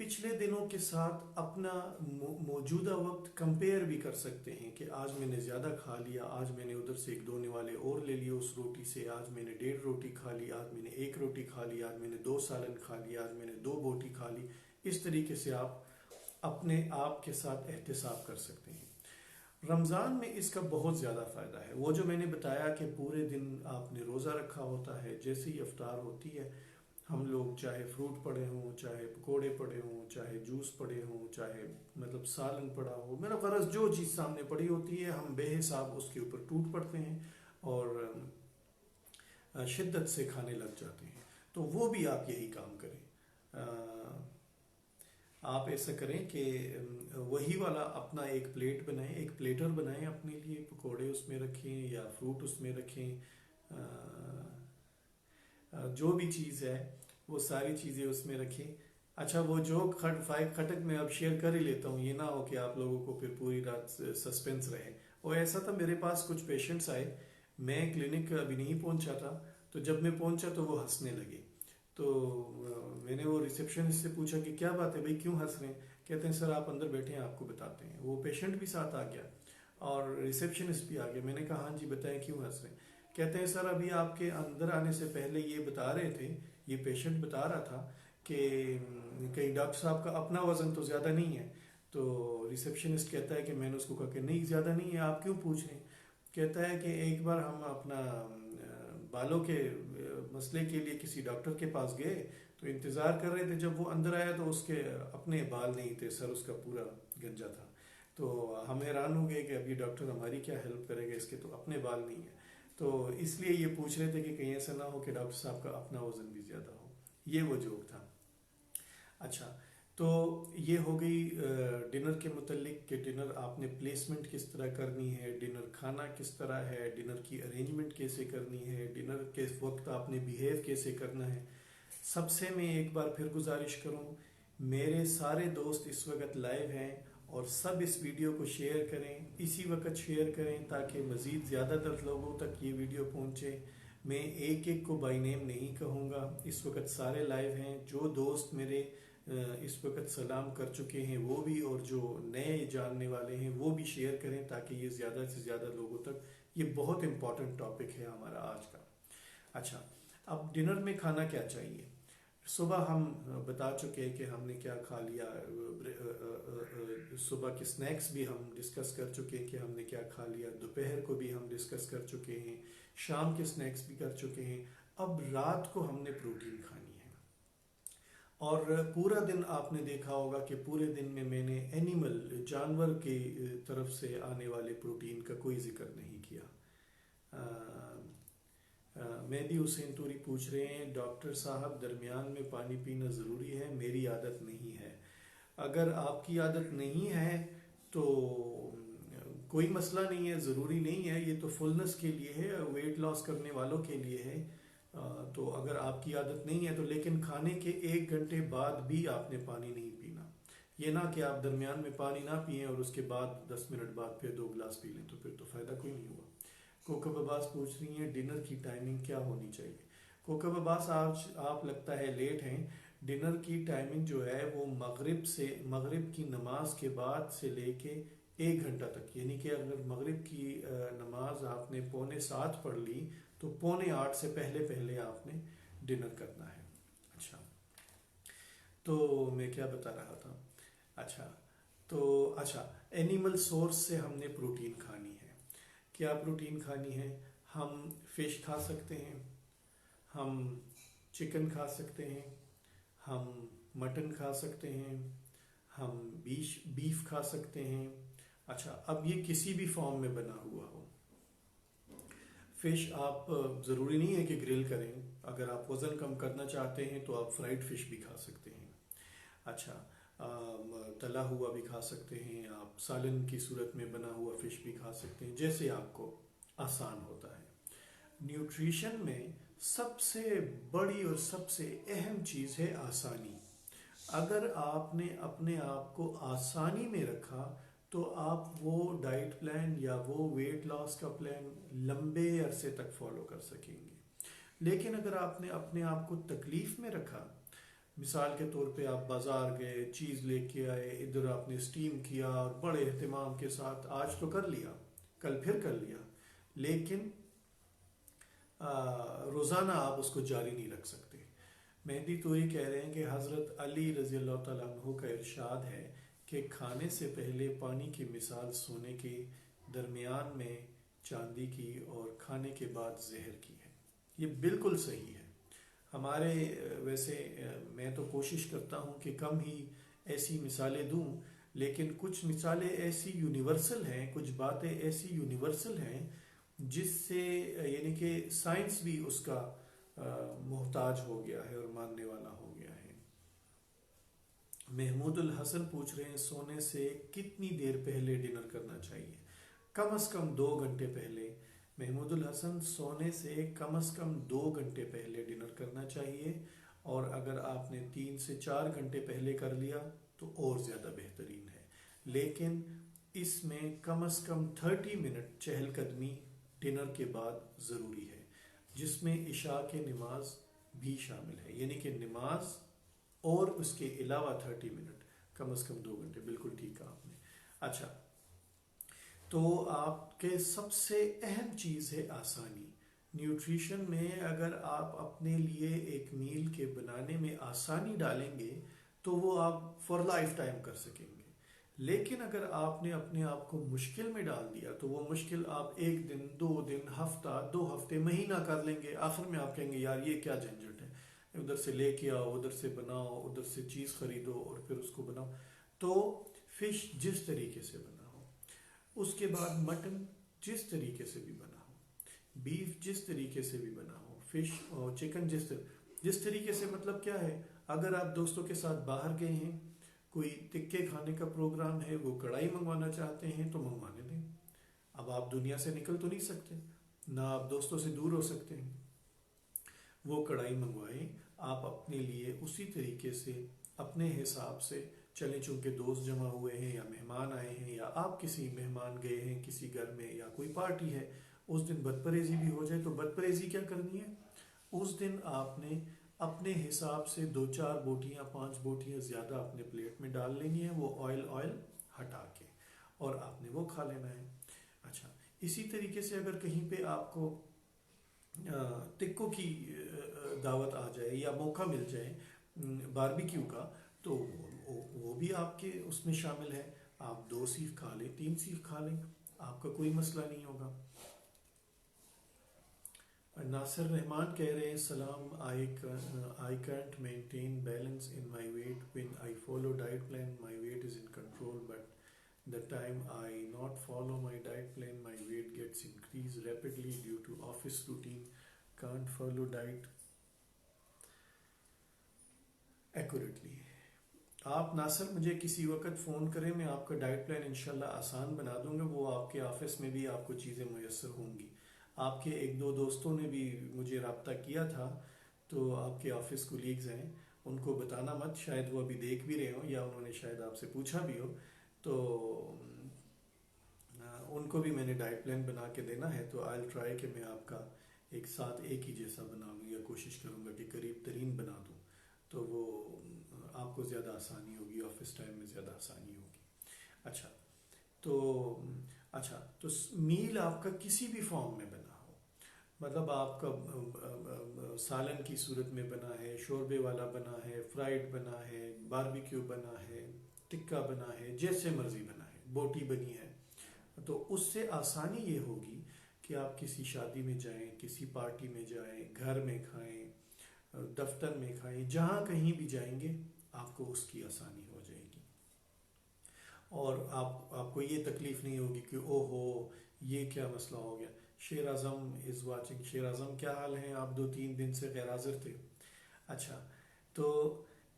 پچھلے دنوں کے ساتھ اپنا موجودہ وقت کمپیئر بھی کر سکتے ہیں کہ آج میں نے زیادہ کھا لیا، آج میں نے ادھر سے ایک دو نوالے اور لے لیے اس روٹی سے، آج میں نے 1.5 روٹی کھا لی، آج میں نے 1 روٹی کھا لی، آج میں نے 2 سالن کھا لی، آج میں نے 2 بوٹی کھا لی۔ اس طریقے سے آپ اپنے آپ کے ساتھ احتساب کر سکتے ہیں۔ رمضان میں اس کا بہت زیادہ فائدہ ہے۔ وہ جو میں نے بتایا کہ پورے دن آپ نے روزہ رکھا ہوتا ہے، جیسے ہی افطار ہوتی ہے ہم لوگ چاہے فروٹ پڑے ہوں، چاہے پکوڑے پڑے ہوں، چاہے جوس پڑے ہوں، چاہے مطلب سالن پڑا ہو، میرا غرض جو چیز سامنے پڑی ہوتی ہے ہم بے حساب اس کے اوپر ٹوٹ پڑتے ہیں اور شدت سے کھانے لگ جاتے ہیں۔ تو وہ بھی آپ یہی کام کریں۔ آپ ایسا کریں کہ وہی والا اپنا ایک پلیٹ بنائیں، ایک پلیٹر بنائیں اپنے لیے، پکوڑے اس میں رکھیں یا فروٹ اس میں رکھیں، جو بھی چیز ہے وہ ساری چیزیں اس میں رکھیں۔ اچھا وہ جو کھٹک میں اب شیئر کر ہی لیتا ہوں، یہ نہ ہو کہ آپ لوگوں کو پھر پوری رات سسپینس رہے۔ وہ ایسا تھا میرے پاس کچھ پیشنٹس آئے، میں کلینک ابھی نہیں پہنچا تھا، تو جب میں پہنچا تو وہ ہنسنے لگے۔ تو میں نے وہ ریسیپشنسٹ سے پوچھا کہ کیا بات ہے بھائی، کیوں ہنس رہے ہیں؟ کہتے ہیں سر آپ اندر بیٹھے ہیں، آپ کو بتاتے ہیں۔ وہ پیشنٹ بھی ساتھ آ گیا اور ریسیپشنسٹ بھی آ گیا۔ میں نے کہا ہاں جی بتائیں کیوں ہنس رہے ہیں؟ کہتے ہیں سر ابھی آپ کے اندر آنے سے پہلے یہ بتا رہے تھے، یہ پیشنٹ بتا رہا تھا کہ کہیں ڈاکٹر صاحب کا اپنا وزن تو زیادہ نہیں ہے۔ تو ریسیپشنسٹ کہتا ہے کہ میں نے اس کو کہا کہ نہیں زیادہ نہیں ہے، آپ کیوں پوچھ رہے ہیں؟ کہتا ہے کہ ایک بار ہم اپنا بالوں کے مسئلے کے لیے کسی ڈاکٹر کے پاس گئے تو انتظار کر رہے تھے، جب وہ اندر آیا تو اس کے اپنے بال نہیں تھے، سر اس کا پورا گنجا تھا۔ تو ہم حیران ہو گئے کہ اب یہ ڈاکٹر ہماری کیا ہیلپ کرے گا، اس کے تو اپنے بال نہیں ہیں۔ تو اس لیے یہ پوچھ رہے تھے کہ کہیں ایسا نہ ہو کہ ڈاکٹر صاحب کا اپنا وزن بھی زیادہ ہو۔ یہ وہ جوک تھا۔ اچھا تو یہ ہو گئی ڈنر کے متعلق کہ ڈنر آپ نے پلیسمنٹ کس طرح کرنی ہے، ڈنر کھانا کس طرح ہے، ڈنر کی ارینجمنٹ کیسے کرنی ہے، ڈنر کے وقت آپ نے بیہیو کیسے کرنا ہے۔ سب سے میں ایک بار پھر گزارش کروں، میرے سارے دوست اس وقت لائیو ہیں اور سب اس ویڈیو کو شیئر کریں، اسی وقت شیئر کریں تاکہ مزید زیادہ تر لوگوں تک یہ ویڈیو پہنچے۔ میں ایک ایک کو بائی نیم نہیں کہوں گا، اس وقت سارے لائیو ہیں۔ جو دوست میرے اس وقت سلام کر چکے ہیں وہ بھی، اور جو نئے جاننے والے ہیں وہ بھی شیئر کریں تاکہ یہ زیادہ سے زیادہ لوگوں تک، یہ بہت امپورٹنٹ ٹاپک ہے ہمارا آج کا۔ اچھا اب ڈنر میں کھانا کیا چاہیے؟ صبح ہم بتا چکے کہ ہم نے کیا کھا لیا، صبح کے سنیکس بھی ہم ڈسکس کر چکے کہ ہم نے کیا کھا لیا، دوپہر کو بھی ہم ڈسکس کر چکے ہیں، شام کے سنیکس بھی کر چکے ہیں۔ اب رات کو ہم نے پروٹین کھانی ہے، اور پورا دن آپ نے دیکھا ہوگا کہ پورے دن میں میں نے اینیمل جانور کی طرف سے آنے والے پروٹین کا کوئی ذکر نہیں کیا۔ مہدی حسین توری پوچھ رہے ہیں ڈاکٹر صاحب درمیان میں پانی پینا ضروری ہے، میری عادت نہیں ہے۔ اگر آپ کی عادت نہیں ہے تو کوئی مسئلہ نہیں ہے، ضروری نہیں ہے، یہ تو فلنس کے لیے ہے، ویٹ لاس کرنے والوں کے لیے ہے۔ تو اگر آپ کی عادت نہیں ہے تو، لیکن کھانے کے 1 گھنٹے بعد بھی آپ نے پانی نہیں پینا۔ یہ نہ کہ آپ درمیان میں پانی نہ پئیں اور اس کے بعد 10 منٹ بعد پھر 2 گلاس پی لیں، تو پھر تو فائدہ کوئی نہیں ہوا۔ کوکب عباس پوچھ رہی ہیں ڈنر کی ٹائمنگ کیا ہونی چاہیے؟ کوکب عباس آج آپ لگتا ہے لیٹ ہیں۔ ڈنر کی ٹائمنگ جو ہے وہ مغرب کی نماز کے بعد سے لے کے 1 گھنٹہ تک، یعنی کہ اگر مغرب کی نماز آپ نے 7:45 پڑھ لی تو 7:45 سے پہلے آپ نے ڈنر کرنا ہے۔ تو میں کیا بتا رہا تھا؟ اچھا اینیمل سورس سے ہم نے پروٹین کھانی ہے۔ کیا پروٹین کھانی ہے؟ ہم فش کھا سکتے ہیں، ہم چکن کھا سکتے ہیں، ہم مٹن کھا سکتے ہیں، ہم بیف کھا سکتے ہیں۔ اچھا اب یہ کسی بھی فارم میں بنا ہوا ہو۔ فش آپ ضروری نہیں ہے کہ گرل کریں، اگر آپ وزن کم کرنا چاہتے ہیں تو آپ فرائیڈ فش بھی کھا سکتے ہیں۔ اچھا تلا ہوا بھی کھا سکتے ہیں، آپ سالن کی صورت میں بنا ہوا فش بھی کھا سکتے ہیں، جیسے آپ کو آسان ہوتا ہے۔ نیوٹریشن میں سب سے بڑی اور سب سے اہم چیز ہے آسانی۔ اگر آپ نے اپنے آپ کو آسانی میں رکھا تو آپ وہ ڈائٹ پلان یا وہ ویٹ لاس کا پلان لمبے عرصے تک فالو کر سکیں گے۔ لیکن اگر آپ نے اپنے آپ کو تکلیف میں رکھا مثال کے طور پہ آپ بازار گئے، چیز لے کے آئے، ادھر آپ نے اسٹیم کیا اور بڑے اہتمام کے ساتھ آج تو کر لیا، کل پھر کر لیا، لیکن روزانہ آپ اس کو جاری نہیں رکھ سکتے۔ مہدی طوری کہہ رہے ہیں کہ حضرت علی رضی اللہ تعالیٰ عنہ کا ارشاد ہے کہ کھانے سے پہلے پانی کی مثال سونے کے درمیان میں چاندی کی اور کھانے کے بعد زہر کی ہے۔ یہ بالکل صحیح ہے۔ ہمارے ویسے میں تو کوشش کرتا ہوں کہ کم ہی ایسی مثالیں دوں، لیکن کچھ مثالیں ایسی یونیورسل ہیں، کچھ باتیں ایسی یونیورسل ہیں جس سے یعنی کہ سائنس بھی اس کا محتاج ہو گیا ہے اور ماننے والا ہو گیا ہے۔ محمود الحسن پوچھ رہے ہیں سونے سے کتنی دیر پہلے ڈنر کرنا چاہیے؟ کم از کم 2 گھنٹے پہلے۔ محمود الحسن سونے سے کم از کم 2 گھنٹے پہلے ڈنر کرنا چاہیے، اور اگر آپ نے 3 سے 4 گھنٹے پہلے کر لیا تو اور زیادہ بہترین ہے، لیکن اس میں کم از کم 30 منٹ چہل قدمی ڈنر کے بعد ضروری ہے، جس میں عشاء کے نماز بھی شامل ہے، یعنی کہ نماز اور اس کے علاوہ 30 منٹ، کم از کم 2 گھنٹے، بالکل ٹھیک کہا آپ نے۔ اچھا، تو آپ کے سب سے اہم چیز ہے آسانی۔ نیوٹریشن میں اگر آپ اپنے لیے ایک میل کے بنانے میں آسانی ڈالیں گے تو وہ آپ فار لائف ٹائم کر سکیں گے، لیکن اگر آپ نے اپنے آپ کو مشکل میں ڈال دیا تو وہ مشکل آپ 1 دن، 2 دن، ہفتہ، 2 ہفتے، مہینہ کر لیں گے، آخر میں آپ کہیں گے یار یہ کیا جھنجھٹ ہے، ادھر سے لے کے آؤ، ادھر سے بناؤ، ادھر سے چیز خریدو اور پھر اس کو بناؤ۔ تو فش جس طریقے سے بنا ہو، اس کے بعد مٹن جس طریقے سے بھی بنا ہو، بیف جس طریقے سے بھی بنا ہو، فش اور چکن جس طریقے سے، مطلب کیا ہے، اگر آپ دوستوں کے ساتھ باہر گئے ہیں، کوئی تکے کھانے کا پروگرام ہے، وہ کڑھائی منگوانا چاہتے ہیں تو منگوانے دیں۔ اب آپ دنیا سے نکل تو نہیں سکتے، نہ آپ دوستوں سے دور ہو سکتے ہیں، وہ کڑھائی منگوائیں، آپ اپنے لیے اسی طریقے سے اپنے حساب سے چلیں، چونکہ دوست جمع ہوئے ہیں یا مہمان آئے ہیں یا آپ کسی مہمان گئے ہیں کسی گھر میں یا کوئی پارٹی ہے، اس دن بد پریزی بھی ہو جائے تو بد پریزی کیا کرنی ہے، اس دن آپ نے اپنے حساب سے 2-4 بوٹیاں 5 بوٹیاں زیادہ اپنے پلیٹ میں ڈال لینی ہے، وہ آئل ہٹا کے، اور آپ نے وہ کھا لینا ہے۔ اچھا، اسی طریقے سے اگر کہیں پہ آپ کو ٹکوں کی دعوت آ جائے یا موقع مل جائے باربیکیو کا، تو وہ بھی آپ کے اس میں شامل ہے، آپ 2 سیخ کھا لیں، 3 سیخ کھا لیں، آپ کا کوئی مسئلہ نہیں ہوگا۔ ناصر رحمان کہہ رہے ہیں سلام، I can't maintain balance in my weight when I follow diet plan, my weight is in control, but the time I not follow my diet plan, my weight gets increased rapidly due to office routine, can't follow diet accurately۔ آپ ناصر مجھے کسی وقت phone کریں، میں آپ کا diet plan انشاءاللہ آسان بنا دوں گا، وہ آپ کے آفس میں بھی آپ کو چیزیں میسر ہوں گی۔ آپ کے 1-2 دوستوں نے بھی مجھے رابطہ کیا تھا، تو آپ کے آفس کولیگز ہیں، ان کو بتانا مت، شاید وہ ابھی دیکھ بھی رہے ہوں یا انہوں نے شاید آپ سے پوچھا بھی ہو، تو ان کو بھی میں نے ڈائٹ پلان بنا کے دینا ہے، تو آئی ٹرائی کہ میں آپ کا ایک ساتھ ایک ہی جیسا بناؤں، یا کوشش کروں گا کہ قریب ترین بنا دوں، تو وہ آپ کو زیادہ آسانی ہوگی، آفس ٹائم میں زیادہ آسانی ہوگی۔ اچھا تو میل آپ کا کسی بھی فارم میں بنا ہو، مطلب آپ کا سالن کی صورت میں بنا ہے، شوربے والا بنا ہے، فرائیڈ بنا ہے، باربیکیو بنا ہے، ٹکا بنا ہے، جیسے مرضی بنا ہے، بوٹی بنی ہے، تو اس سے آسانی یہ ہوگی کہ آپ کسی شادی میں جائیں، کسی پارٹی میں جائیں، گھر میں کھائیں، دفتر میں کھائیں، جہاں کہیں بھی جائیں گے آپ کو اس کی آسانی ہو جائے گی، اور آپ کو یہ تکلیف نہیں ہوگی کہ او ہو یہ کیا مسئلہ ہو گیا۔ شیر اعظم از واچنگ۔ شیر اعظم کیا حال ہیں؟ آپ 2-3 دن سے غیر حاضر تھے۔ اچھا، تو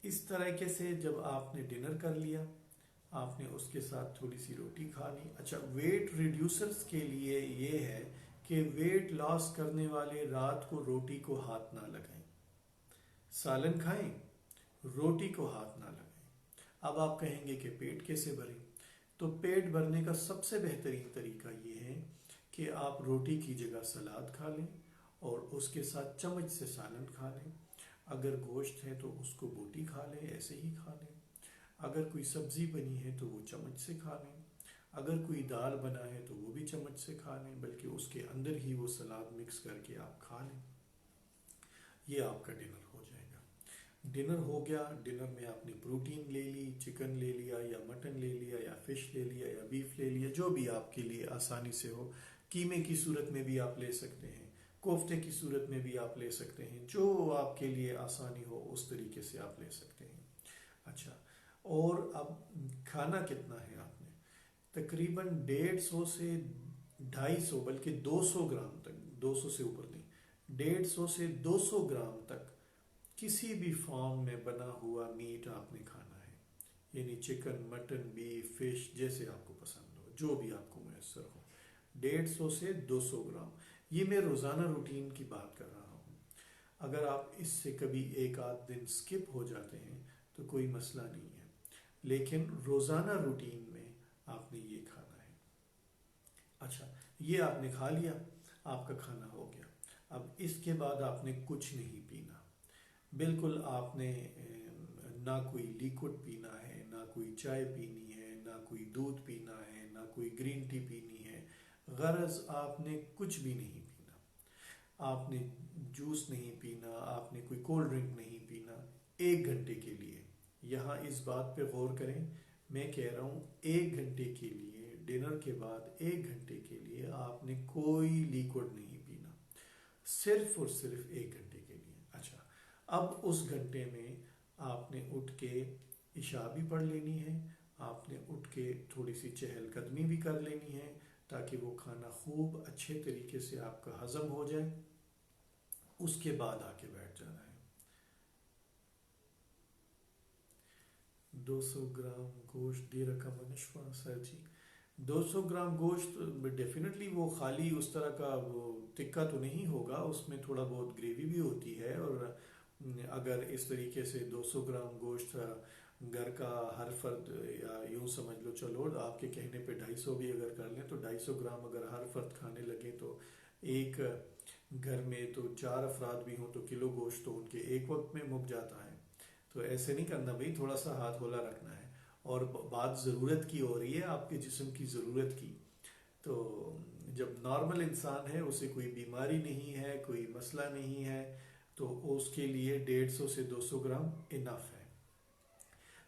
اس طریقے سے جب آپ نے ڈنر کر لیا، آپ نے اس کے ساتھ تھوڑی سی روٹی کھا لی۔ اچھا، ویٹ ریڈیوسرز کے لیے یہ ہے کہ ویٹ لاس کرنے والے رات کو روٹی کو ہاتھ نہ لگائیں، سالن کھائیں، روٹی کو ہاتھ نہ لگائیں۔ اب آپ کہیں گے کہ پیٹ کیسے بھریں؟ تو پیٹ بھرنے کا سب سے بہترین طریقہ یہ ہے کہ آپ روٹی کی جگہ سلاد کھا لیں اور اس کے ساتھ چمچ سے سالن کھا لیں۔ اگر گوشت ہے تو اس کو بوٹی کھا لیں، ایسے ہی کھا لیں. اگر کوئی سبزی بنی ہے تو وہ چمچ سے کھا لیں. اگر کوئی دال بنا ہے تو وہ بھی چمچ سے کھا لیں، بلکہ اس کے اندر ہی وہ سلاد مکس کر کے آپ کھا لیں. یہ آپ کا ڈنر ہو جائے گا. ڈنر ہو گیا. ڈنر میں آپ نے پروٹین لے لی، چکن لے لیا یا مٹن لے لیا یا فش لے لیا یا بیف لے لیا، جو بھی آپ کے لیے آسانی سے ہو. قیمے کی صورت میں بھی آپ لے سکتے ہیں، کوفتے کی صورت میں بھی آپ لے سکتے ہیں، جو آپ کے لیے آسانی ہو اس طریقے سے آپ لے سکتے ہیں. اچھا، اور اب کھانا کتنا ہے آپ نے؟ تقریباً 150 سے 250 بلکہ 200 گرام تک، 200 سے اوپر نہیں، 150 سے 200 گرام تک کسی بھی فارم میں بنا ہوا میٹ آپ نے کھانا ہے. یعنی چکن، مٹن، بیف، فش، جیسے آپ کو پسند ہو، جو بھی آپ کو میسر ہو. 150 سے 200 گرام. یہ میں روزانہ روٹین کی بات کر رہا ہوں. اگر آپ اس سے کبھی ایک آدھ دن سکپ ہو جاتے ہیں تو کوئی مسئلہ نہیں ہے، لیکن روزانہ روٹین میں آپ نے یہ کھانا ہے. اچھا، یہ آپ نے کھا لیا، آپ کا کھانا ہو گیا. اب اس کے بعد آپ نے کچھ نہیں پینا. بالکل آپ نے نہ کوئی لیکوڈ پینا ہے، نہ کوئی چائے پینی ہے، نہ کوئی دودھ پینا ہے، نہ کوئی گرین ٹی پینی ہے. غرض آپ نے کچھ بھی نہیں پینا. آپ نے جوس نہیں پینا، آپ نے کوئی کولڈ ڈرنک نہیں پینا 1 گھنٹے کے لیے. یہاں اس بات پہ غور کریں، میں کہہ رہا ہوں 1 گھنٹے کے لیے، ڈنر کے بعد 1 گھنٹے کے لیے آپ نے کوئی لیکوڈ نہیں پینا، صرف اور صرف 1 گھنٹے کے لیے. اچھا، اب اس گھنٹے میں آپ نے اٹھ کے عشاء بھی پڑھ لینی ہے، آپ نے اٹھ کے تھوڑی سی چہل قدمی بھی کر لینی ہے، تاکہ وہ کھانا خوب اچھے طریقے سے آپ کا ہضم ہو جائے. اس کے بعد آ کے بیٹھ جانا ہے. 200 گرام گوشت دی رقم نشوا سر جی. 200 گرام گوشت ڈیفینیٹلی وہ خالی اس طرح کا وہ تکہ تو نہیں ہوگا، اس میں تھوڑا بہت گریوی بھی ہوتی ہے. اور اگر اس طریقے سے 200 گرام گوشت گھر کا ہر فرد، یا یوں سمجھ لو، چلو آپ کے کہنے پہ 250 بھی اگر کر لیں تو 250 گرام اگر ہر فرد کھانے لگے تو ایک گھر میں تو 4 افراد بھی ہوں تو کلو گوشت تو ان کے ایک وقت میں مک جاتا ہے. تو ایسے نہیں کرنا بھائی، تھوڑا سا ہاتھ ہولا رکھنا ہے. اور بات ضرورت کی ہو رہی ہے، آپ کے جسم کی ضرورت کی. تو جب نارمل انسان ہے، اسے کوئی بیماری نہیں ہے، کوئی مسئلہ نہیں ہے، تو اس کے لیے 150 سے 200 گرام انف ہے.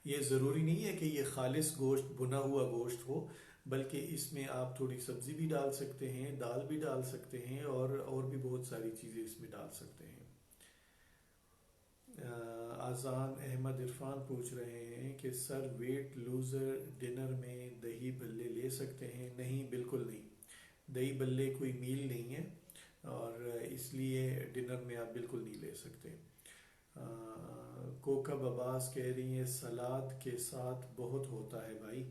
یہ ضروری نہیں ہے کہ یہ خالص گوشت، بنا ہوا گوشت ہو، بلکہ اس میں آپ تھوڑی سبزی بھی ڈال سکتے ہیں، دال بھی ڈال سکتے ہیں، اور بھی بہت ساری چیزیں اس میں ڈال سکتے ہیں. آذان احمد عرفان پوچھ رہے ہیں کہ سر ویٹ لوزر ڈنر میں دہی بھلے لے سکتے ہیں؟ نہیں، بالکل نہیں. دہی بھلے کوئی میل نہیں ہے، اور اس لیے ڈنر میں آپ بالکل نہیں لے سکتے. کوکب عباس کہہ رہی ہیں سلاد کے ساتھ بہت ہوتا ہے بھائی.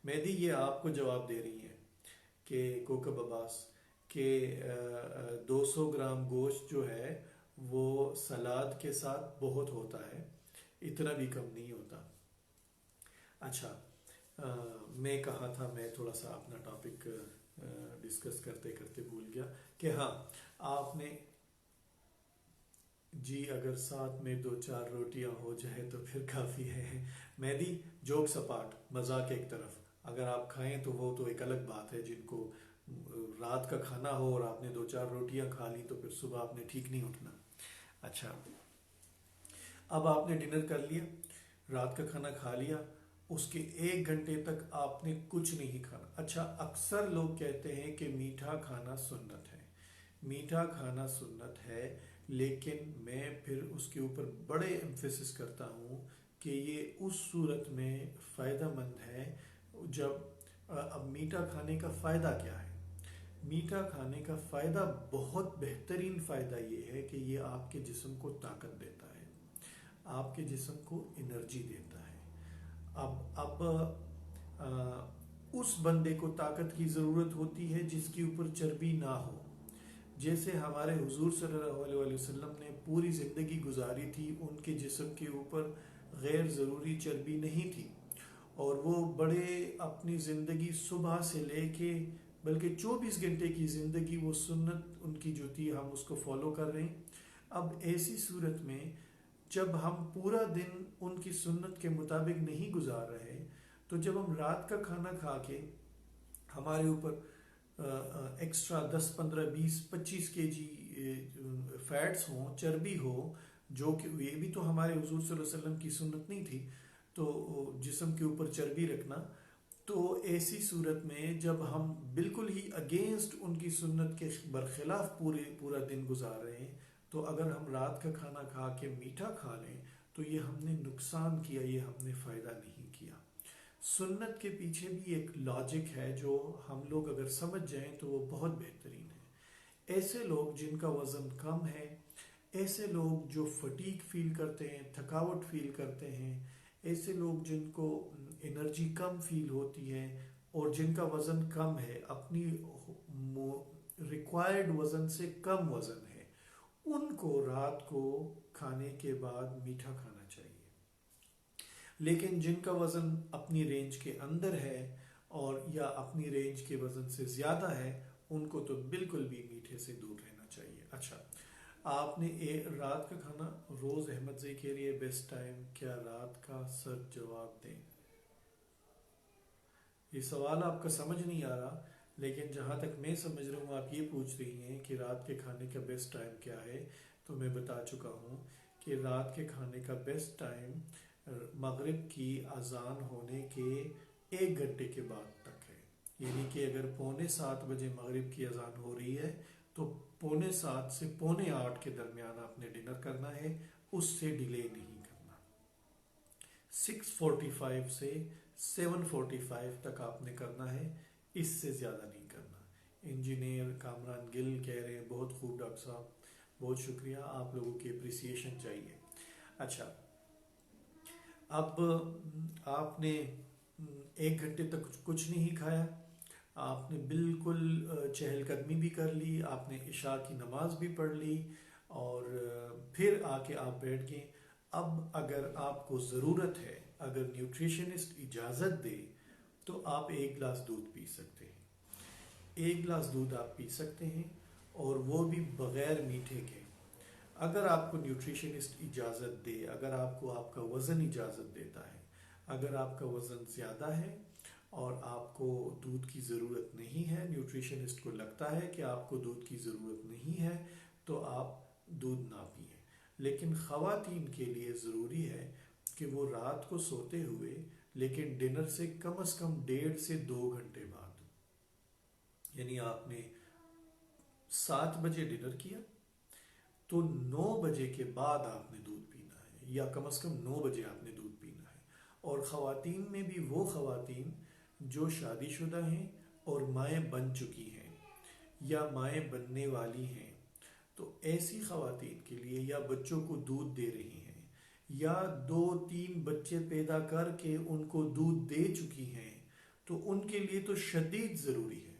مہدی یہ آپ کو جواب دے رہی ہیں کہ کوکب عباس کہ 200 گرام گوشت جو ہے وہ سلاد کے ساتھ بہت ہوتا ہے، اتنا بھی کم نہیں ہوتا. اچھا، میں کہا تھا، میں تھوڑا سا اپنا ٹاپک ڈسکس کرتے کرتے بھول گیا کہ ہاں آپ نے جی اگر ساتھ میں 2-4 روٹیاں ہو جائے تو پھر کافی ہے. مہدی جوک سپاٹ، مذاق ایک طرف، اگر آپ کھائیں تو وہ تو ایک الگ بات ہے. جن کو رات کا کھانا ہو اور آپ نے 2-4 روٹیاں کھا لی تو پھر صبح آپ نے ٹھیک نہیں اٹھنا. اچھا، اب آپ نے ڈنر کر لیا، رات کا کھانا کھا لیا، اس کے 1 گھنٹے تک آپ نے کچھ نہیں کھانا. اچھا، اکثر لوگ کہتے ہیں کہ میٹھا کھانا سنت ہے. میٹھا کھانا سنت ہے، لیکن میں پھر اس کے اوپر بڑے ایمفیسس کرتا ہوں کہ یہ اس صورت میں فائدہ مند ہے جب اب میٹھا کھانے کا فائدہ کیا ہے؟ میٹھا کھانے کا فائدہ، بہت بہترین فائدہ یہ ہے کہ یہ آپ کے جسم کو طاقت دیتا ہے، آپ کے جسم کو انرجی دیتا ہے. اب اس بندے کو طاقت کی ضرورت ہوتی ہے جس کے اوپر چربی نہ ہو. جیسے ہمارے حضور صلی اللہ علیہ وسلم نے پوری زندگی گزاری تھی، ان کے جسم کے اوپر غیر ضروری چربی نہیں تھی، اور وہ بڑے اپنی زندگی صبح سے لے کے بلکہ 24 گھنٹے کی زندگی وہ سنت ان کی جو تھی ہم اس کو فالو کر رہے ہیں. اب ایسی صورت میں جب ہم پورا دن ان کی سنت کے مطابق نہیں گزار رہے تو جب ہم رات کا کھانا کھا کے ہمارے اوپر ایکسٹرا 10 15 20 25 kg فیٹس ہوں، چربی ہو، جو کہ یہ بھی تو ہمارے حضور صلی اللہ علیہ وسلم کی سنت نہیں تھی، تو جسم کے اوپر چربی رکھنا، تو ایسی صورت میں جب ہم بالکل ہی اگینسٹ ان کی سنت کے برخلاف پورا دن گزار رہے ہیں، تو اگر ہم رات کا کھانا کھا کے میٹھا کھا لیں تو یہ ہم نے نقصان کیا، یہ ہم نے فائدہ نہیں کیا۔ سنت کے پیچھے بھی ایک لاجک ہے جو ہم لوگ اگر سمجھ جائیں تو وہ بہت بہترین ہے۔ ایسے لوگ جن کا وزن کم ہے، ایسے لوگ جو فٹیگ فیل کرتے ہیں، تھکاوٹ فیل کرتے ہیں، ایسے لوگ جن کو انرجی کم فیل ہوتی ہے اور جن کا وزن کم ہے، اپنی ریکوائرڈ وزن سے کم وزن ہے، ان کو رات کو کھانے کے بعد میٹھا کھانا چاہیے۔ لیکن جن کا وزن اپنی رینج کے اندر ہے اور یا اپنی رینج کے وزن سے زیادہ ہے، ان کو تو بالکل بھی میٹھے سے دور رہنا چاہیے۔ اچھا، آپ نے رات کا کھانا، روز احمد زئی کے لیے بیسٹ ٹائم کیا رات کا؟ سر جواب دیں۔ یہ سوال آپ کا سمجھ نہیں آ رہا، لیکن جہاں تک میں سمجھ رہا ہوں آپ یہ پوچھ رہی ہیں کہ رات کے کھانے کا بیسٹ ٹائم کیا ہے، تو میں بتا چکا ہوں کہ رات کے کھانے کا بیسٹ ٹائم مغرب کی اذان ہونے کے 1 گھنٹے کے بعد تک ہے۔ یعنی کہ اگر 7:45 مغرب کی اذان ہو رہی ہے تو 7:45 سے 7:45 کے درمیان آپ نے ڈنر کرنا ہے، اس سے ڈیلے نہیں کرنا۔ 6:45 سے 7:45 تک آپ نے کرنا ہے، اس سے زیادہ نہیں کرنا۔ انجینئر کامران گل کہہ رہے ہیں بہت خوب ڈاکٹر صاحب، بہت شکریہ، آپ لوگوں کی اپریسیشن چاہیے۔ اچھا، اب آپ نے 1 گھنٹے تک کچھ نہیں کھایا، آپ نے بالکل چہل قدمی بھی کر لی، آپ نے عشاء کی نماز بھی پڑھ لی، اور پھر آ کے آپ بیٹھ گئے۔ اب اگر آپ کو ضرورت ہے، اگر نیوٹریشنسٹ اجازت دے تو آپ 1 گلاس دودھ پی سکتے ہیں۔ 1 گلاس دودھ آپ پی سکتے ہیں، اور وہ بھی بغیر میٹھے کے۔ اگر آپ کو نیوٹریشنسٹ اجازت دے، اگر آپ کو آپ کا وزن اجازت دیتا ہے، اگر آپ کا وزن زیادہ ہے اور آپ کو دودھ کی ضرورت نہیں ہے، نیوٹریشنسٹ کو لگتا ہے کہ آپ کو دودھ کی ضرورت نہیں ہے، تو آپ دودھ نہ پئیں۔ لیکن خواتین کے لیے ضروری ہے کہ وہ رات کو سوتے ہوئے، لیکن ڈنر سے کم از کم 1.5 سے 2 گھنٹے بعد، یعنی آپ نے 7 بجے ڈنر کیا تو 9 بجے کے بعد آپ نے دودھ پینا ہے، یا کم از کم 9 بجے آپ نے دودھ پینا ہے۔ اور خواتین میں بھی وہ خواتین جو شادی شدہ ہیں اور مائیں بن چکی ہیں یا مائیں بننے والی ہیں، تو ایسی خواتین کے لیے، یا بچوں کو دودھ دے رہی ہیں، یا 2-3 بچے پیدا کر کے ان کو دودھ دے چکی ہیں، تو ان کے لیے تو شدید ضروری ہے۔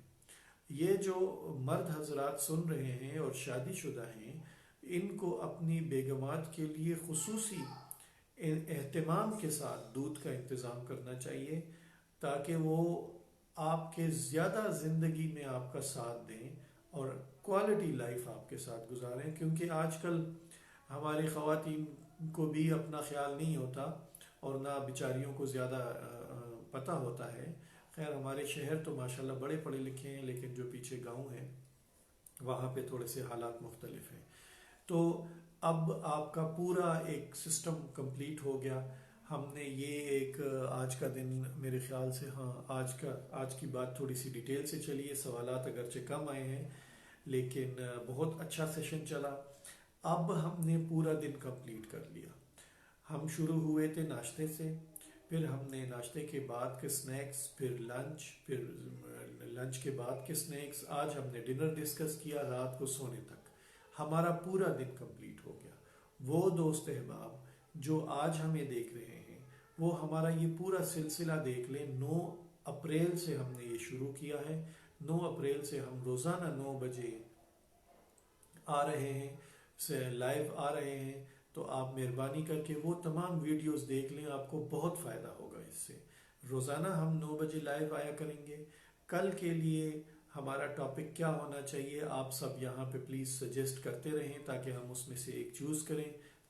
یہ جو مرد حضرات سن رہے ہیں اور شادی شدہ ہیں، ان کو اپنی بیگمات کے لیے خصوصی اہتمام کے ساتھ دودھ کا انتظام کرنا چاہیے، تاکہ وہ آپ کے زیادہ زندگی میں آپ کا ساتھ دیں اور کوالٹی لائف آپ کے ساتھ گزاریں۔ کیونکہ آج کل ہماری خواتین کو بھی اپنا خیال نہیں ہوتا، اور نہ بیچاریوں کو زیادہ پتہ ہوتا ہے۔ خیر، ہمارے شہر تو ماشاءاللہ بڑے پڑھے لکھے ہیں، لیکن جو پیچھے گاؤں ہیں وہاں پہ تھوڑے سے حالات مختلف ہیں۔ تو اب آپ کا پورا ایک سسٹم کمپلیٹ ہو گیا۔ ہم نے یہ ایک آج کا دن میرے خیال سے، آج کی بات تھوڑی سی ڈیٹیل سے چلی ہے، سوالات اگرچہ کم آئے ہیں لیکن بہت اچھا سیشن چلا۔ اب ہم نے پورا دن کمپلیٹ کر لیا۔ ہم شروع ہوئے تھے ناشتے سے، پھر ہم نے ناشتے کے بعد کے سنیکس، پھر لنچ کے بعد کے سنیکس، آج ہم نے ڈنر ڈسکس کیا، رات کو سونے تک ہمارا پورا دن کمپلیٹ ہو گیا۔ وہ دوست احباب جو آج ہمیں دیکھ رہے ہیں، وہ ہمارا یہ پورا سلسلہ دیکھ لیں۔ 9 اپریل سے ہم نے یہ شروع کیا ہے، 9 اپریل سے ہم روزانہ 9 بجے آ رہے ہیں، لائیو آ رہے ہیں۔ تو آپ مہربانی کر کے وہ تمام ویڈیوز دیکھ لیں، آپ کو بہت فائدہ ہوگا اس سے۔ روزانہ ہم 9 بجے لائیو آیا کریں گے۔ کل کے لیے ہمارا ٹاپک کیا ہونا چاہیے، آپ سب یہاں پہ پلیز سجیسٹ کرتے رہیں، تاکہ ہم اس میں سے ایک چوز کریں،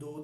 2